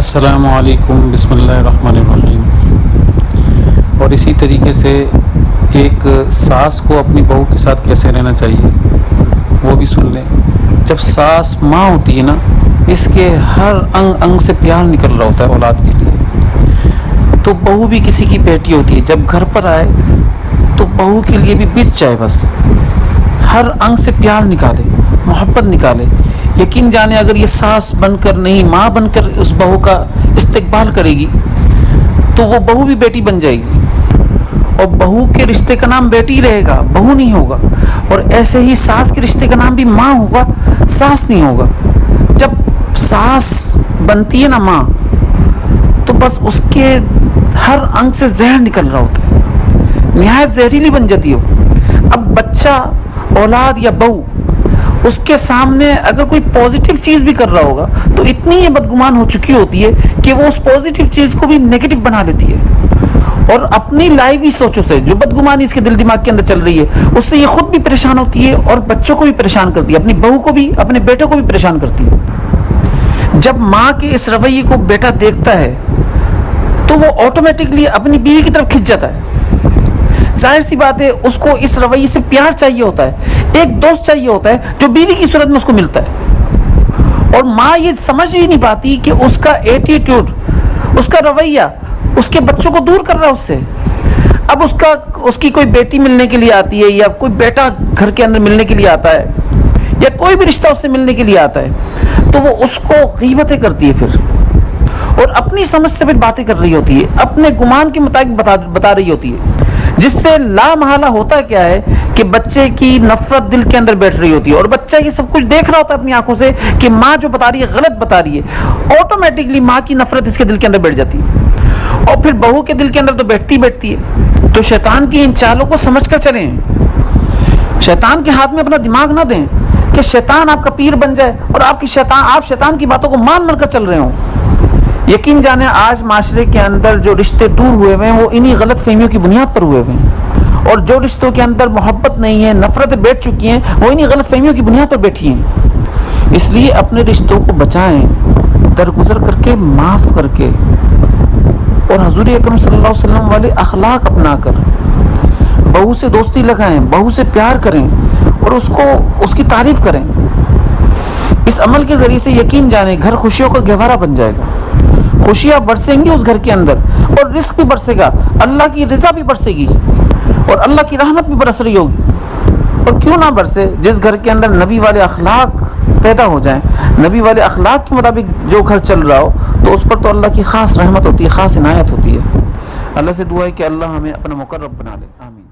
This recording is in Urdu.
السلام علیکم، بسم اللہ الرحمن الرحیم۔ اور اسی طریقے سے ایک ساس کو اپنی بہو کے ساتھ کیسے رہنا چاہیے وہ بھی سن لیں۔ جب ساس ماں ہوتی ہے نا، اس کے ہر انگ سے پیار نکل رہا ہوتا ہے اولاد کے لیے، تو بہو بھی کسی کی بیٹی ہوتی ہے، جب گھر پر آئے تو بہو کے لیے بھی بچ جائے، بس ہر انگ سے پیار نکالے، محبت نکالے۔ یقین جانے اگر یہ ساس بن کر نہیں، ماں بن کر اس بہو کا استقبال کرے گی تو وہ بہو بھی بیٹی بن جائے گی، اور بہو کے رشتے کا نام بیٹی رہے گا، بہو نہیں ہوگا۔ اور ایسے ہی ساس کے رشتے کا نام بھی ماں ہوگا، ساس نہیں ہوگا۔ جب ساس بنتی ہے نا ماں، تو بس اس کے ہر انگ سے زہر نکل رہا ہوتا ہے، نہایت زہریلی بن جاتی ہے۔ اب بچہ، اولاد یا بہو اس کے سامنے اگر کوئی پازیٹیو چیز بھی کر رہا ہوگا تو اتنی یہ بدگمان ہو چکی ہوتی ہے کہ وہ اس پازیٹیو چیز کو بھی نیگیٹو بنا لیتی ہے، اور اپنی لائیوی سوچوں سے جو بدگمانی اس کے دل دماغ کے اندر چل رہی ہے اس سے یہ خود بھی پریشان ہوتی ہے اور بچوں کو بھی پریشان کرتی ہے، اپنی بہو کو بھی، اپنے بیٹوں کو بھی پریشان کرتی ہے۔ جب ماں کے اس رویے کو بیٹا دیکھتا ہے تو وہ آٹومیٹکلی اپنی بیوی کی طرف کھنچ جاتا ہے۔ ظاہر سی بات ہے، اس کو اس رویے سے پیار چاہیے ہوتا ہے، ایک دوست چاہیے ہوتا ہے جو بیوی کی صورت میں اس کو ملتا ہے، اور ماں یہ سمجھ ہی نہیں پاتی کہ اس کا ایٹیٹیوڈ، اس کا رویہ اس کے بچوں کو دور کر رہا ہے اس سے۔ اب اس کی کوئی بیٹی ملنے کے لیے آتی ہے، یا کوئی بیٹا گھر کے اندر ملنے کے لیے آتا ہے، یا کوئی بھی رشتہ اس سے ملنے کے لیے آتا ہے، تو وہ اس کو غیبتیں کرتی ہے پھر، اور اپنی سمجھ سے پھر باتیں کر رہی ہوتی ہے، اپنے گمان کے مطابق بتا رہی ہوتی ہے، جس سے لا محالہ ہوتا کیا ہے کہ بچے کی نفرت دل کے اندر بیٹھ رہی ہوتی ہے، اور بچہ یہ سب کچھ دیکھ رہا ہوتا ہے اپنی آنکھوں سے کہ ماں جو بتا رہی ہے غلط بتا رہی ہے، آٹومیٹکلی ماں کی نفرت اس کے دل کے اندر بیٹھ جاتی ہے، اور پھر بہو کے دل کے اندر تو بیٹھتی ہے۔ تو شیطان کی ان چالوں کو سمجھ کر چلیں، شیطان کے ہاتھ میں اپنا دماغ نہ دیں کہ شیطان آپ کا پیر بن جائے اور آپ شیطان کی باتوں کو مان کر چل رہے ہوں۔ یقین جانے آج معاشرے کے اندر جو رشتے دور ہوئے ہوئے ہیں وہ انہی غلط فہمیوں کی بنیاد پر ہوئے ہوئے ہیں، اور جو رشتوں کے اندر محبت نہیں ہے، نفرتیں بیٹھ چکی ہیں، وہ انہی غلط فہمیوں کی بنیاد پر بیٹھی ہیں۔ اس لیے اپنے رشتوں کو بچائیں، درگزر کر کے، معاف کر کے، اور حضور اکرم صلی اللہ علیہ وسلم والے اخلاق اپنا کر بہو سے دوستی لگائیں، بہو سے پیار کریں، اور اس کی تعریف کریں۔ اس عمل کے ذریعے سے یقین جانیں گھر خوشیوں کا گہوارہ بن جائے گا، خوشیاں برسیں گی اس گھر کے اندر، اور رزق بھی برسے گا، اللہ کی رضا بھی برسے گی، اور اللہ کی رحمت بھی برس رہی ہوگی۔ اور کیوں نہ برسے، جس گھر کے اندر نبی والے اخلاق پیدا ہو جائیں، نبی والے اخلاق کے مطابق جو گھر چل رہا ہو، تو اس پر تو اللہ کی خاص رحمت ہوتی ہے، خاص عنایت ہوتی ہے۔ اللہ سے دعا ہے کہ اللہ ہمیں اپنا مقرب بنا لے، آمین۔